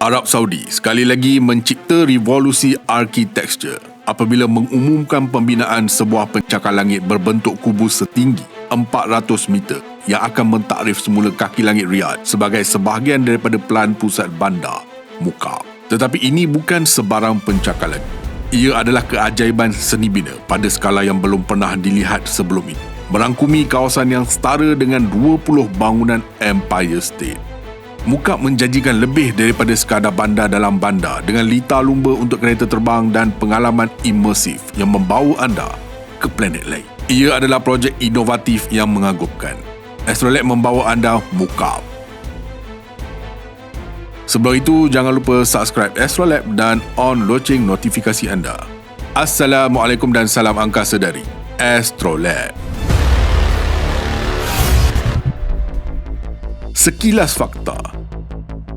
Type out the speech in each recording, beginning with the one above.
Arab Saudi sekali lagi mencipta revolusi arkitektur apabila mengumumkan pembinaan sebuah pencakar langit berbentuk kubus setinggi 400 meter yang akan mentakrif semula kaki langit Riyadh sebagai sebahagian daripada pelan pusat bandar Muqab. Tetapi ini bukan sebarang pencakar langit. Ia adalah keajaiban seni bina pada skala yang belum pernah dilihat sebelum ini, merangkumi kawasan yang setara dengan 20 bangunan Empire State. Muqab menjanjikan lebih daripada sekadar bandar dalam bandar dengan lita lumba untuk kereta terbang dan pengalaman imersif yang membawa anda ke planet lain. Ia adalah projek inovatif yang mengagumkan. Astrolab membawa anda Muqab. Sebelum itu, jangan lupa subscribe Astrolab dan on loceng notifikasi anda. Assalamualaikum dan salam angkasa dari Astrolab. Sekilas fakta.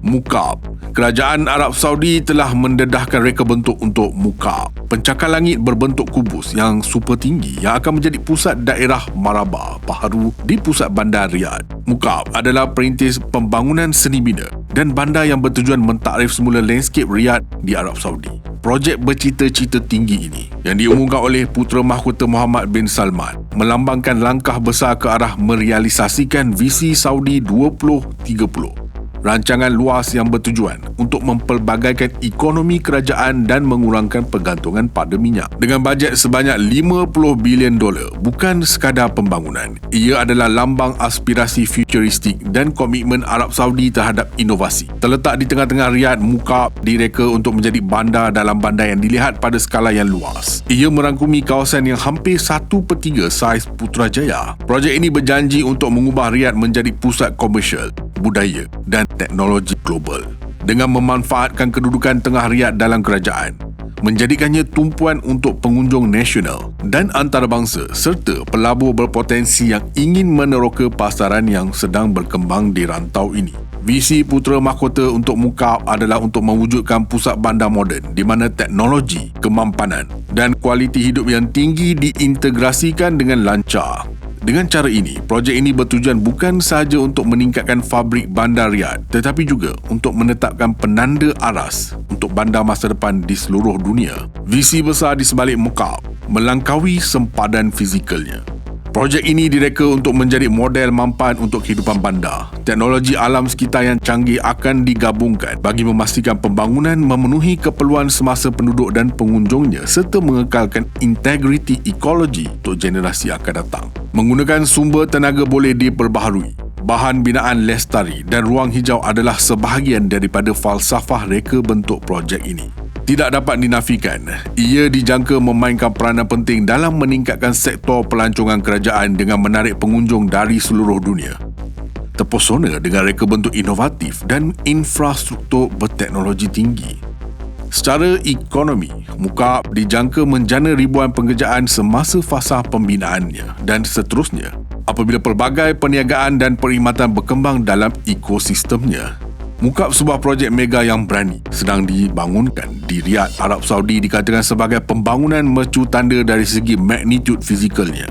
Muqab. Kerajaan Arab Saudi telah mendedahkan reka bentuk untuk Muqab, pencakar langit berbentuk kubus yang super tinggi yang akan menjadi pusat daerah Marabah baharu di pusat bandar Riyadh. Muqab adalah perintis pembangunan seni bina dan bandar yang bertujuan mentakrif semula landscape Riyadh di Arab Saudi. Projek bercita-cita tinggi ini yang diumumkan oleh Putera Mahkota Muhammad bin Salman melambangkan langkah besar ke arah merealisasikan visi Saudi 2030. Rancangan luas yang bertujuan untuk mempelbagaikan ekonomi kerajaan dan mengurangkan pergantungan pada minyak. Dengan bajet sebanyak $50 bilion, bukan sekadar pembangunan. Ia adalah lambang aspirasi futuristik dan komitmen Arab Saudi terhadap inovasi. Terletak di tengah-tengah Riyadh, Muqab direka untuk menjadi bandar dalam bandar yang dilihat pada skala yang luas. Ia merangkumi kawasan yang hampir 1/3 saiz Putrajaya. Projek ini berjanji untuk mengubah Riyadh menjadi pusat komersial, budaya dan teknologi global dengan memanfaatkan kedudukan tengah Riyadh dalam kerajaan, menjadikannya tumpuan untuk pengunjung nasional dan antarabangsa serta pelabur berpotensi yang ingin meneroka pasaran yang sedang berkembang di rantau ini. Visi Putera Mahkota untuk Muqab adalah untuk mewujudkan pusat bandar moden di mana teknologi, kemampanan dan kualiti hidup yang tinggi diintegrasikan dengan lancar. Dengan cara ini, projek ini bertujuan bukan sahaja untuk meningkatkan fabrik bandar Riyadh, tetapi juga untuk menetapkan penanda aras untuk bandar masa depan di seluruh dunia. Visi besar di sebalik Muqab melangkaui sempadan fizikalnya. Projek ini direka untuk menjadi model mampan untuk kehidupan bandar. Teknologi alam sekitar yang canggih akan digabungkan bagi memastikan pembangunan memenuhi keperluan semasa penduduk dan pengunjungnya serta mengekalkan integriti ekologi untuk generasi akan datang. Menggunakan sumber tenaga boleh diperbaharui, bahan binaan lestari dan ruang hijau adalah sebahagian daripada falsafah reka bentuk projek ini. Tidak dapat dinafikan, ia dijangka memainkan peranan penting dalam meningkatkan sektor pelancongan kerajaan dengan menarik pengunjung dari seluruh dunia. Terpesona dengan reka bentuk inovatif dan infrastruktur berteknologi tinggi. Secara ekonomi, Muqab dijangka menjana ribuan pengerjaan semasa fasa pembinaannya dan seterusnya apabila pelbagai perniagaan dan perkhidmatan berkembang dalam ekosistemnya. Muqab sebuah projek mega yang berani sedang dibangunkan di Riyadh, Arab Saudi dikatakan sebagai pembangunan mercu tanda dari segi magnitud fizikalnya.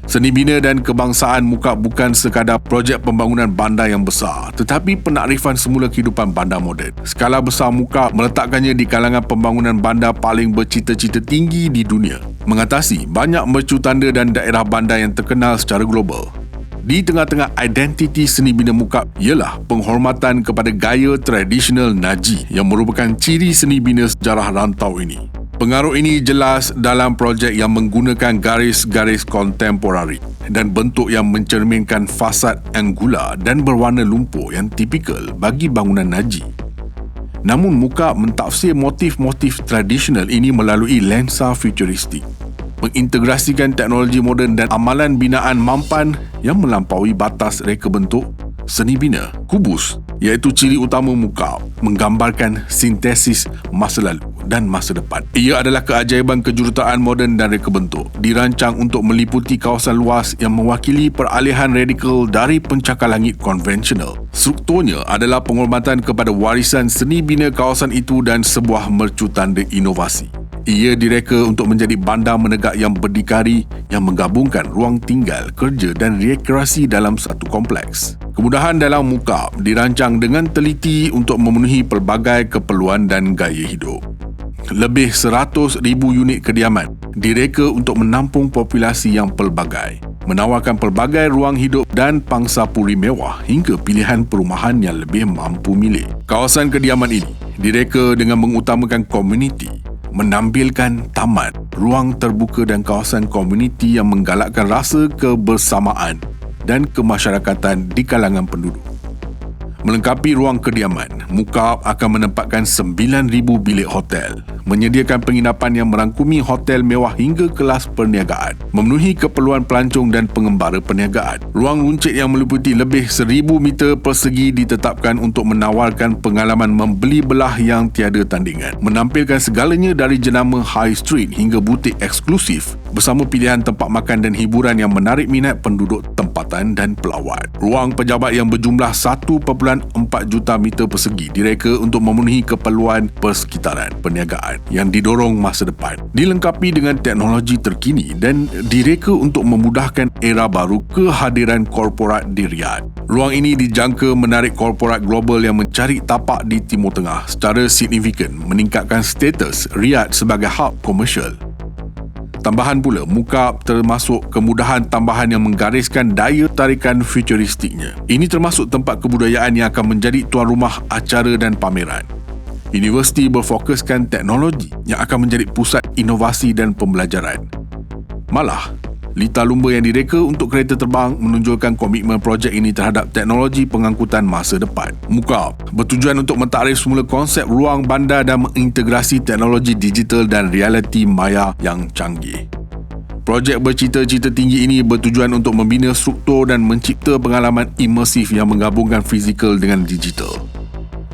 Seni bina dan kebangsaan Muqab bukan sekadar projek pembangunan bandar yang besar, tetapi penakrifan semula kehidupan bandar moden. Skala besar Muqab meletakkannya di kalangan pembangunan bandar paling bercita-cita tinggi di dunia, mengatasi banyak mercu tanda dan daerah bandar yang terkenal secara global. Di tengah-tengah identiti seni bina Muqab ialah penghormatan kepada gaya tradisional Najdi yang merupakan ciri seni bina sejarah rantau ini. Pengaruh ini jelas dalam projek yang menggunakan garis-garis kontemporari dan bentuk yang mencerminkan fasad angular dan berwarna lumpur yang tipikal bagi bangunan Najdi. Namun Muqab mentafsir motif-motif tradisional ini melalui lensa futuristik, mengintegrasikan teknologi moden dan amalan binaan mampan yang melampaui batas reka bentuk seni bina. Kubus, iaitu ciri utama Muqab, menggambarkan sintesis masa lalu dan masa depan. Ia adalah keajaiban kejuruteraan moden dan reka bentuk, dirancang untuk meliputi kawasan luas yang mewakili peralihan radikal dari pencakar langit konvensional. Strukturnya adalah penghormatan kepada warisan seni bina kawasan itu dan sebuah mercu tanda inovasi. Ia direka untuk menjadi bandar menegak yang berdikari yang menggabungkan ruang tinggal, kerja dan rekreasi dalam satu kompleks. Kemudahan dalam Mukab dirancang dengan teliti untuk memenuhi pelbagai keperluan dan gaya hidup. Lebih 100,000 unit kediaman direka untuk menampung populasi yang pelbagai, menawarkan pelbagai ruang hidup dan pangsa puri mewah hingga pilihan perumahan yang lebih mampu milih. Kawasan kediaman ini direka dengan mengutamakan komuniti, menampilkan taman, ruang terbuka dan kawasan komuniti yang menggalakkan rasa kebersamaan dan kemasyarakatan di kalangan penduduk. Melengkapi ruang kediaman, Mukab akan menempatkan 9,000 bilik hotel, menyediakan penginapan yang merangkumi hotel mewah hingga kelas perniagaan, memenuhi keperluan pelancong dan pengembara perniagaan. Ruang runcit yang meliputi lebih 1,000 meter persegi ditetapkan untuk menawarkan pengalaman membeli belah yang tiada tandingan, menampilkan segalanya dari jenama high street hingga butik eksklusif bersama pilihan tempat makan dan hiburan yang menarik minat penduduk tempatan dan pelawat. Ruang pejabat yang berjumlah 1.4 juta meter persegi direka untuk memenuhi keperluan persekitaran perniagaan yang didorong masa depan, dilengkapi dengan teknologi terkini dan direka untuk memudahkan era baru kehadiran korporat di Riyadh. Ruang ini dijangka menarik korporat global yang mencari tapak di Timur Tengah secara signifikan, meningkatkan status Riyadh sebagai hub komersial. Tambahan pula, Mukab termasuk kemudahan tambahan yang menggariskan daya tarikan futuristiknya. Ini termasuk tempat kebudayaan yang akan menjadi tuan rumah acara dan pameran. Universiti berfokuskan teknologi yang akan menjadi pusat inovasi dan pembelajaran. Malah, lita lumba yang direka untuk kereta terbang menunjukkan komitmen projek ini terhadap teknologi pengangkutan masa depan. Mukab bertujuan untuk mentakrif semula konsep ruang bandar dan mengintegrasi teknologi digital dan realiti maya yang canggih. Projek bercita-cita tinggi ini bertujuan untuk membina struktur dan mencipta pengalaman imersif yang menggabungkan fizikal dengan digital,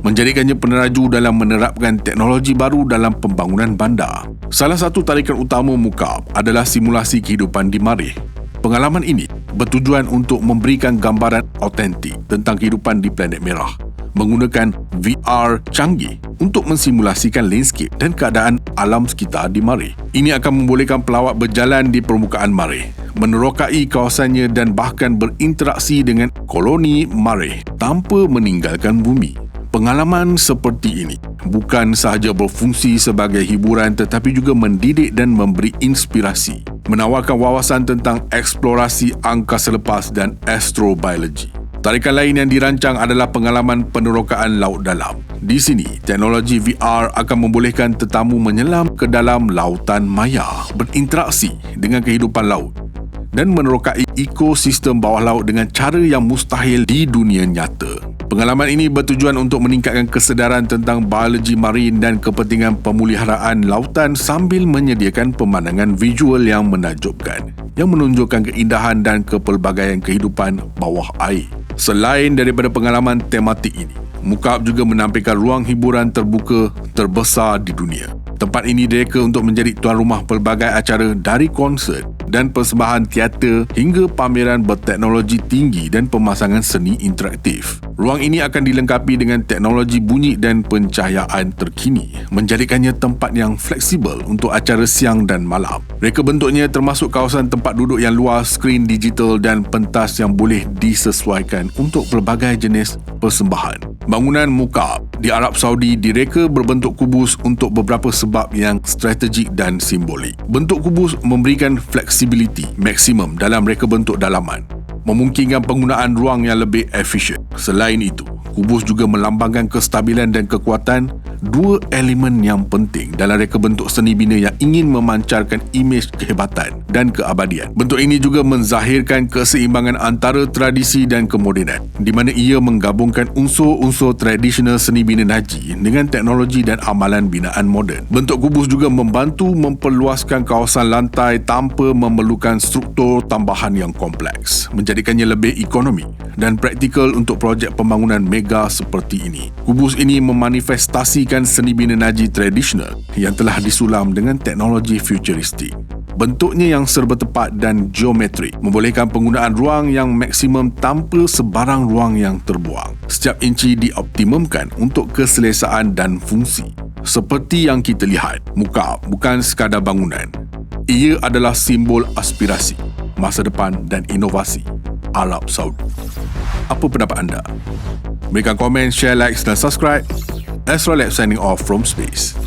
menjadikannya peneraju dalam menerapkan teknologi baru dalam pembangunan bandar. Salah satu tarikan utama Mukab adalah simulasi kehidupan di Marih. Pengalaman ini bertujuan untuk memberikan gambaran autentik tentang kehidupan di planet merah, menggunakan VR canggih untuk mensimulasikan landscape dan keadaan alam sekitar di Marih. Ini akan membolehkan pelawat berjalan di permukaan Marih, menerokai kawasannya dan bahkan berinteraksi dengan koloni Marih tanpa meninggalkan bumi. Pengalaman seperti ini bukan sahaja berfungsi sebagai hiburan tetapi juga mendidik dan memberi inspirasi, menawarkan wawasan tentang eksplorasi angkasa lepas dan astrobiologi. Tarikan lain yang dirancang adalah pengalaman penerokaan laut dalam. Di sini, teknologi VR akan membolehkan tetamu menyelam ke dalam lautan maya, berinteraksi dengan kehidupan laut dan menerokai ekosistem bawah laut dengan cara yang mustahil di dunia nyata. Pengalaman ini bertujuan untuk meningkatkan kesedaran tentang biologi marin dan kepentingan pemeliharaan lautan sambil menyediakan pemandangan visual yang menakjubkan, yang menunjukkan keindahan dan kepelbagaian kehidupan bawah air. Selain daripada pengalaman tematik ini, Mukab juga menampilkan ruang hiburan terbuka terbesar di dunia. Tempat ini direka untuk menjadi tuan rumah pelbagai acara dari konsert dan persembahan teater hingga pameran berteknologi tinggi dan pemasangan seni interaktif. Ruang ini akan dilengkapi dengan teknologi bunyi dan pencahayaan terkini, menjadikannya tempat yang fleksibel untuk acara siang dan malam. Reka bentuknya termasuk kawasan tempat duduk yang luas, skrin digital dan pentas yang boleh disesuaikan untuk pelbagai jenis persembahan. Bangunan Mukab di Arab Saudi direka berbentuk kubus untuk beberapa sebab yang strategik dan simbolik. Bentuk kubus memberikan fleksibiliti maksimum dalam reka bentuk dalaman, memungkinkan penggunaan ruang yang lebih efisien. Selain itu, kubus juga melambangkan kestabilan dan kekuatan, dua elemen yang penting dalam reka bentuk seni bina yang ingin memancarkan imej kehebatan dan keabadian. Bentuk ini juga menzahirkan keseimbangan antara tradisi dan kemodenan, di mana ia menggabungkan unsur-unsur tradisional seni bina Najdi dengan teknologi dan amalan binaan moden. Bentuk kubus juga membantu memperluaskan kawasan lantai tanpa memerlukan struktur tambahan yang kompleks, menjadikannya lebih ekonomi dan praktikal untuk projek pembangunan mega seperti ini. Kubus ini memanifestasikan seni bina Najdi tradisional yang telah disulam dengan teknologi futuristik. Bentuknya yang serba tepat dan geometrik membolehkan penggunaan ruang yang maksimum tanpa sebarang ruang yang terbuang. Setiap inci dioptimumkan untuk keselesaan dan fungsi. Seperti yang kita lihat, Mukab bukan sekadar bangunan. Ia adalah simbol aspirasi, masa depan dan inovasi Arab Saudi. Apa pendapat anda? Berikan komen, share, like dan subscribe. Astrolab signing off from space.